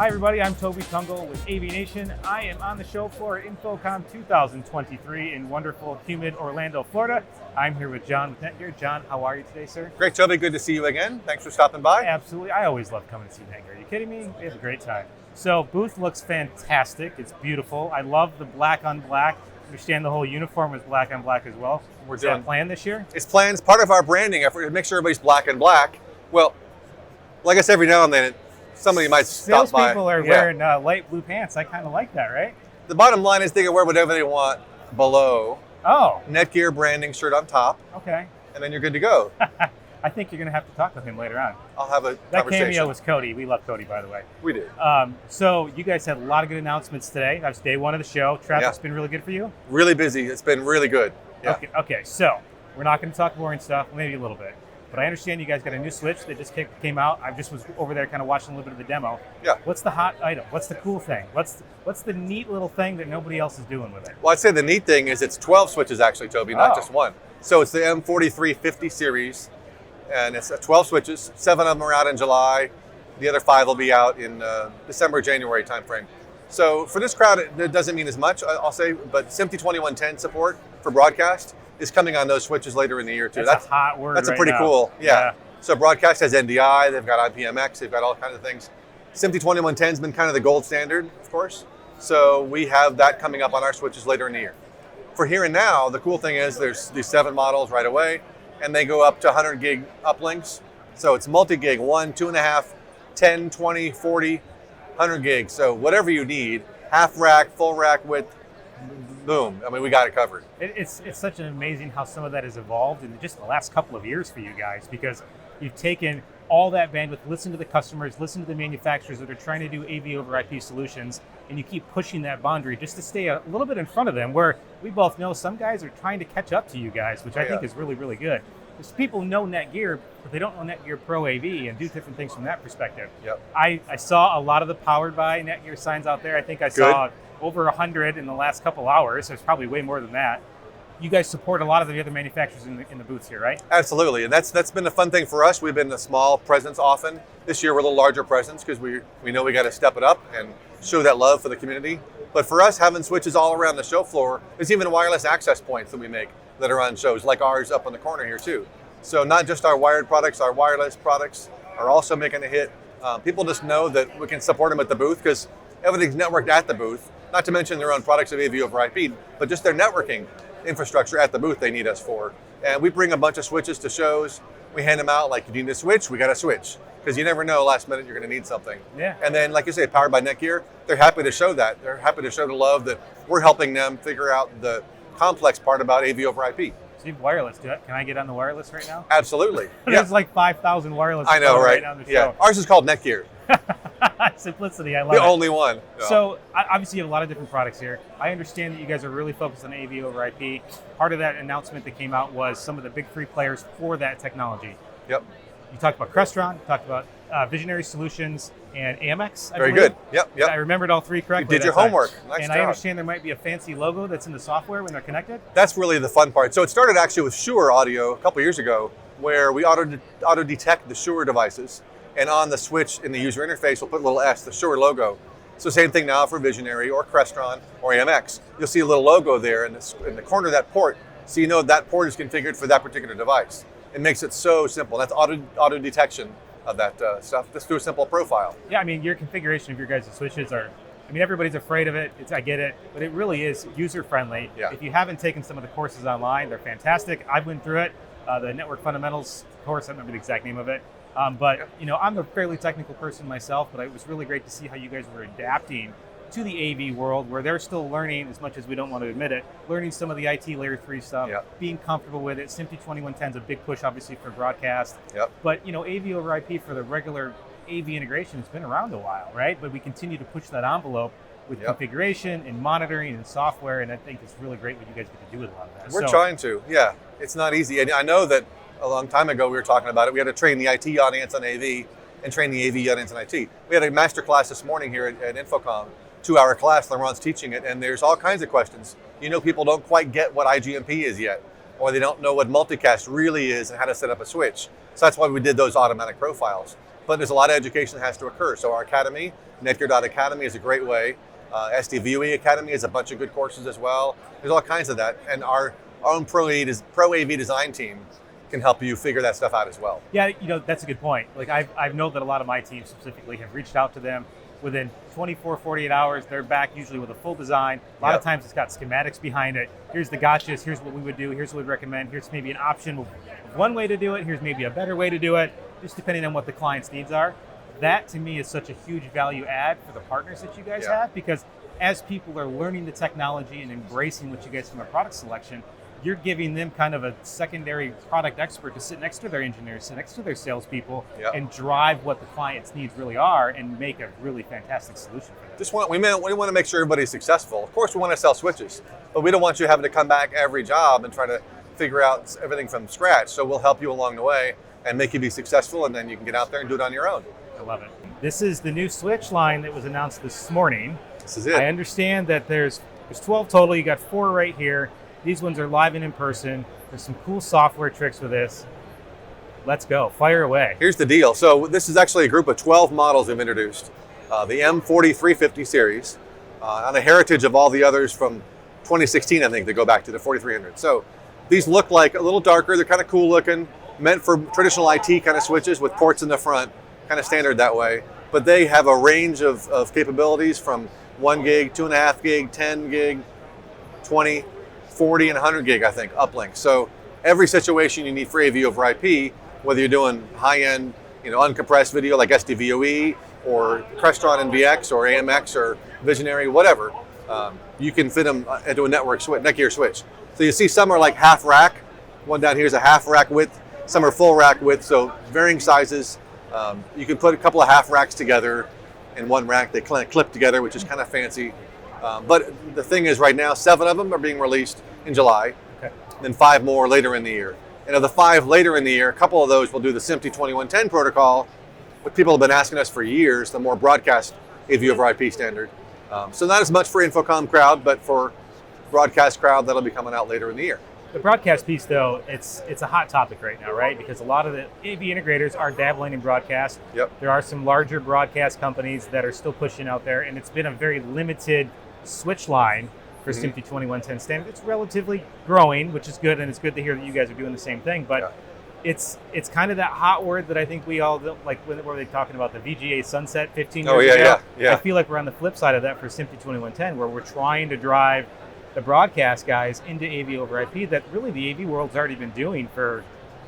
Hi everybody, I'm Tobi Tungl with AVNation. I am on the show floor at Infocomm 2023 in wonderful, humid Orlando, Florida. I'm here with John with Netgear. John, how are you today, sir? Great, Toby. Good to see you again. Thanks for stopping by. Absolutely. I always love coming to see Netgear. Are you kidding me? We have a great time. So, booth looks fantastic. It's beautiful. I love the black on black. I understand the whole uniform is black on black as well. Is that planned this year? It's planned. It's part of our branding effort to make sure everybody's black and black. Well, like I said, every now and then, somebody might stop by. Salespeople are wearing light blue pants. I kind of like that, right? The bottom line is they can wear whatever they want below. Oh. Netgear branding shirt on top. Okay. And then you're good to go. I think you're going to have to talk with him later on. I'll have a That conversation. cameo was Cody. We love Cody, by the way. We did. So you guys had a lot of good announcements today. That was day one of the show. Traffic's been really good for you? Really busy. It's been really good. Yeah. Okay, so we're not going to talk boring stuff, maybe a little bit. But I understand you guys got a new Switch that just came out. I just was over there kind of watching a little bit of the demo. Yeah. What's the hot item? What's the cool thing? What's the neat little thing that nobody else is doing with it? Well, I'd say the neat thing is it's 12 switches actually, Toby, not just one. So it's the M4350 series, and it's 12 switches. 7 of them are out in July. The other 5 will be out in December, January timeframe. So for this crowd, it doesn't mean as much, I'll say, but SMPTE 2110 support for broadcast is coming on those switches later in the year too. That's a hot word. That's right pretty now. Cool. Yeah. So broadcast has NDI, they've got IPMX, they've got all kinds of things. SMPTE 2110 has been kind of the gold standard, of course. So we have that coming up on our switches later in the year. For here and now, the cool thing is there's these 7 models right away, and they go up to 100 gig uplinks. So it's multi-gig, 1, 2.5, 10, 20, 40, 100 gigs. So whatever you need, half rack, full rack width, boom. I mean, we got it covered. It's such an amazing how some of that has evolved in just the last couple of years for you guys, because you've taken all that bandwidth, listen to the customers, listen to the manufacturers that are trying to do AV over IP solutions, and you keep pushing that boundary just to stay a little bit in front of them, where we both know some guys are trying to catch up to you guys, which I think is really, really good. Because people know Netgear, but they don't know Netgear Pro AV and do different things from that perspective. Yep. I saw a lot of the powered by Netgear signs out there. I think I saw over 100 in the last couple hours. There's probably way more than that. You guys support a lot of the other manufacturers in the booths here, right? Absolutely, and that's been a fun thing for us. We've been a small presence often. This year we're a little larger presence because we know we got to step it up and show that love for the community. But for us, having switches all around the show floor, there's even wireless access points that we make that are on shows, like ours up on the corner here too. So not just our wired products, our wireless products are also making a hit. People just know that we can support them at the booth because everything's networked at the booth. Not to mention their own products of AV over IP, but just their networking infrastructure at the booth they need us for. And we bring a bunch of switches to shows. We hand them out like, you need a switch? We got a switch. Because you never know, last minute you're going to need something. Yeah. And then, like you say, powered by Netgear, they're happy to show that. They're happy to show the love that we're helping them figure out the complex part about AV over IP. So you have wireless. Can I get on the wireless right now? Absolutely. There's like 5,000 wireless. I know, right? Now on the show. Yeah. Ours is called Netgear. Simplicity, I love the it. only one. So obviously you have a lot of different products here. I understand that you guys are really focused on AV over IP. Part of that announcement that came out was some of the big 3 players for that technology. Yep. You talked about Crestron, you talked about Visionary Solutions, and AMX. Very good. Yep. I remembered all 3 correctly. You did your homework. Nice job. I understand there might be a fancy logo that's in the software when they're connected. That's really the fun part. So it started actually with Shure Audio a couple years ago, where we auto detect the Shure devices, and on the switch in the user interface, we'll put a little S, the Shure logo. So same thing now for Visionary or Crestron or AMX. You'll see a little logo there in the corner of that port, so you know that port is configured for that particular device. It makes it so simple. That's auto detection of that stuff. Just through a simple profile. Yeah, I mean, your configuration of your guys' switches are, I mean, everybody's afraid of it. I get it, but it really is user-friendly. Yeah. If you haven't taken some of the courses online, they're fantastic. I went through it, the Network Fundamentals course, I don't remember the exact name of it. But you know, I'm a fairly technical person myself, but it was really great to see how you guys were adapting to the AV world, where they're still learning, as much as we don't want to admit it, learning some of the IT layer 3 stuff, being comfortable with it. SMPTE 2110 is a big push, obviously, for broadcast. But you know, AV over IP for the regular AV integration has been around a while, right? But we continue to push that envelope with configuration and monitoring and software, and I think it's really great what you guys get to do with a lot of that. We're trying to, it's not easy. And I know that a long time ago we were talking about it. We had to train the IT audience on AV and train the AV audience on IT. We had a master class this morning here at Infocomm, 2-hour class. Laurent's teaching it, and there's all kinds of questions. You know, people don't quite get what IGMP is yet, or they don't know what multicast really is and how to set up a switch. So that's why we did those automatic profiles. but there's a lot of education that has to occur. So our academy, Netgear.academy, is a great way. SDVOE Academy is a bunch of good courses as well. There's all kinds of that. And our own Pro AV design team can help you figure that stuff out as well. Yeah, that's a good point. Like I've known that a lot of my teams specifically have reached out to them. Within 24, 48 hours, they're back usually with a full design. A lot of times it's got schematics behind it. Here's the gotchas, here's what we would do, here's what we'd recommend, here's maybe an option of one way to do it, here's maybe a better way to do it, just depending on what the client's needs are. That to me is such a huge value add for the partners that you guys have, because as people are learning the technology and embracing what you guys from a product selection, you're giving them kind of a secondary product expert to sit next to their engineers, sit next to their salespeople, and drive what the client's needs really are and make a really fantastic solution for them. We want to make sure everybody's successful. Of course, we want to sell switches, but we don't want you having to come back every job and try to figure out everything from scratch. So we'll help you along the way and make you be successful, and then you can get out there and do it on your own. I love it. This is the new switch line that was announced this morning. This is it. I understand that there's 12 total. You got 4 right here. These ones are live and in person. There's some cool software tricks with this. Let's go. Fire away. Here's the deal. So this is actually a group of 12 models we've introduced. The M4350 series, on a heritage of all the others from 2016, I think, that go back to the 4300. So these look like a little darker. They're kind of cool looking, meant for traditional IT kind of switches with ports in the front, kind of standard that way. But they have a range of capabilities from 1 gig, 2.5 gig, 10 gig, 20, 40 and 100 gig, I think, uplink. So every situation you need for AV over IP, whether you're doing high-end, uncompressed video like SDVOE or Crestron NVX or AMX or Visionary, whatever, you can fit them into a Netgear switch. So you see some are like half rack. One down here is a half rack width. Some are full rack width, so varying sizes. You can put a couple of half racks together in one rack. They kind of clip together, which is kind of fancy. But the thing is, right now, 7 of them are being released in July, then 5 more later in the year. And of the 5 later in the year, a couple of those will do the SMPTE 2110 protocol, what people have been asking us for years, the more broadcast AV over IP standard. So not as much for Infocomm crowd, but for broadcast crowd, that'll be coming out later in the year. The broadcast piece, though, it's a hot topic right now, right? Because a lot of the AV integrators are dabbling in broadcast. There are some larger broadcast companies that are still pushing out there, and it's been a very limited switch line for SMPTE 2110 standard. It's relatively growing, which is good, and it's good to hear that you guys are doing the same thing. But it's kind of that hot word that I think we all like. When were they talking about the VGA sunset 15 years ago? I feel like we're on the flip side of that for SMPTE 2110, where we're trying to drive the broadcast guys into AV over IP that really the AV world's already been doing for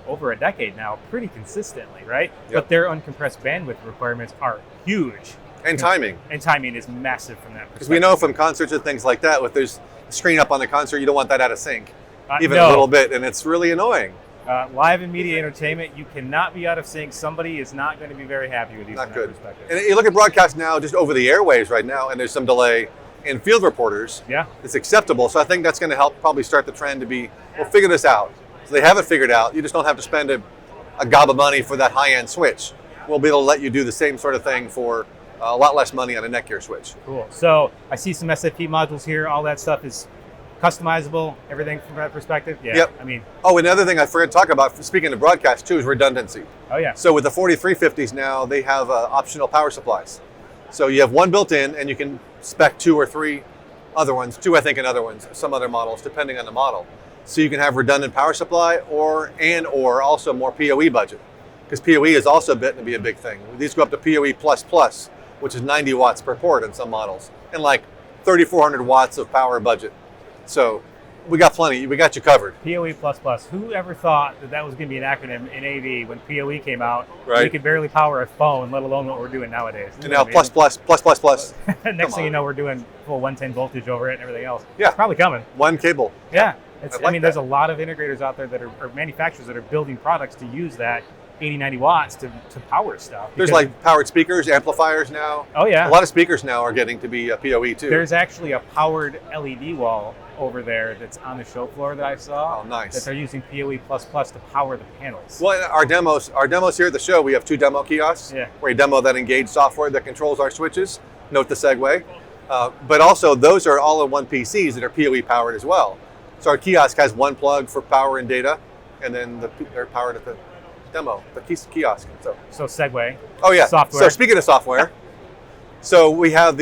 over a decade now, pretty consistently, right? But their uncompressed bandwidth requirements are huge. And timing. And timing is massive from that perspective. Because we know from concerts and things like that, if there's a screen up on the concert, you don't want that out of sync, even a little bit, and it's really annoying. Live and media entertainment, you cannot be out of sync. Somebody is not going to be very happy with you from that perspective. And you look at broadcast now, just over the airwaves right now, and there's some delay in field reporters. It's acceptable. So I think that's going to help probably start the trend to be, we'll figure this out. So they have it figured out. You just don't have to spend a gob of money for that high-end switch. We'll be able to let you do the same sort of thing for a lot less money on a Netgear switch. Cool. So I see some SFP modules here. All that stuff is customizable, everything from that perspective. I mean. Oh, another thing I forgot to talk about, speaking of broadcast too, is redundancy. So with the 4350s now, they have optional power supplies. So you have one built in, and you can spec 2 or 3 other ones, 2 I think in other ones, some other models, depending on the model. So you can have redundant power supply or also more PoE budget. Because PoE is also bitten to be a big thing. These go up to PoE++, which is 90 watts per port in some models, and like 3,400 watts of power budget. So we got plenty, we got you covered. PoE++, who ever thought that was going to be an acronym in AV when PoE came out? We could barely power a phone, let alone what we're doing nowadays. And now plus. Next thing you know, we're doing full 110 voltage over it and everything else. It's probably coming. One cable. I mean, there's a lot of integrators out there that are manufacturers that are building products to use that 80, 90 watts to power stuff. There's like powered speakers, amplifiers now. A lot of speakers now are getting to be PoE too. There's actually a powered LED wall over there that's on the show floor that I saw. Oh, nice. That they're using PoE++ to power the panels. Well, in our demos here at the show, we have 2 demo kiosks where you demo that Engage software that controls our switches. Note the segue. But also, those are all-in-one PCs that are PoE powered as well. So our kiosk has one plug for power and data, and then they're powered at the demo, the kiosk. So segue. Oh yeah. Software. So speaking of software, so we have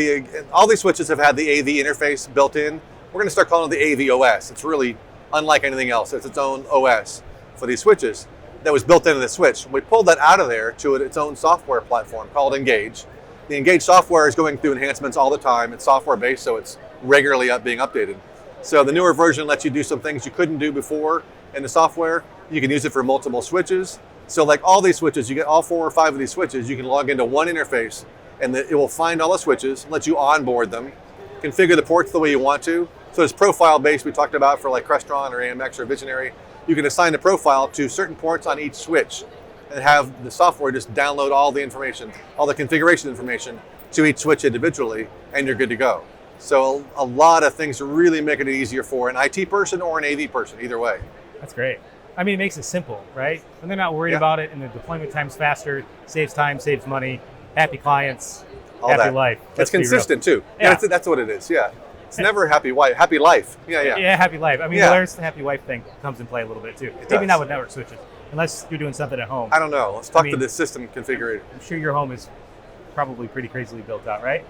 all these switches have had the AV interface built in. We're going to start calling it the AV OS. It's really unlike anything else. It's its own OS for these switches that was built into the switch. We pulled that out of there to its own software platform called Engage. The Engage software is going through enhancements all the time. It's software based, so it's regularly being updated. So the newer version lets you do some things you couldn't do before in the software. You can use it for multiple switches. So like all these switches, you get all 4 or 5 of these switches, you can log into one interface and it will find all the switches, let you onboard them, configure the ports the way you want to. So it's profile based we talked about for like Crestron or AMX or Visionary. You can assign a profile to certain ports on each switch and have the software just download all the information, all the configuration information to each switch individually, and you're good to go. So a lot of things to really make it easier for an IT person or an AV person, either way. That's great. I mean, it makes it simple, right? And they're not worried about it, and the deployment time's faster, saves time, saves money, happy clients, All happy that. life. It's consistent too. Yeah. That's what it is, yeah. It's never happy wife, happy life. Yeah. Yeah, happy life. I mean, there's the happy wife thing comes in play a little bit too. Maybe does. not with network switches, unless you're doing something at home. I don't know. Let's talk to the system configurator. I'm sure your home is probably pretty crazily built out, right?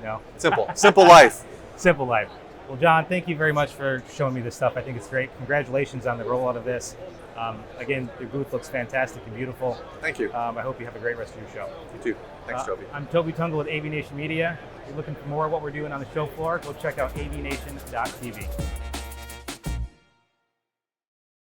No. Simple life. Simple life. Well, John, thank you very much for showing me this stuff. I think it's great. Congratulations on the rollout of this. Again, the booth looks fantastic and beautiful. Thank you. I hope you have a great rest of your show. You too. Thanks, Tobi. I'm Tobi Tungl with AVNation Media. If you're looking for more of what we're doing on the show floor, go check out avnation.tv.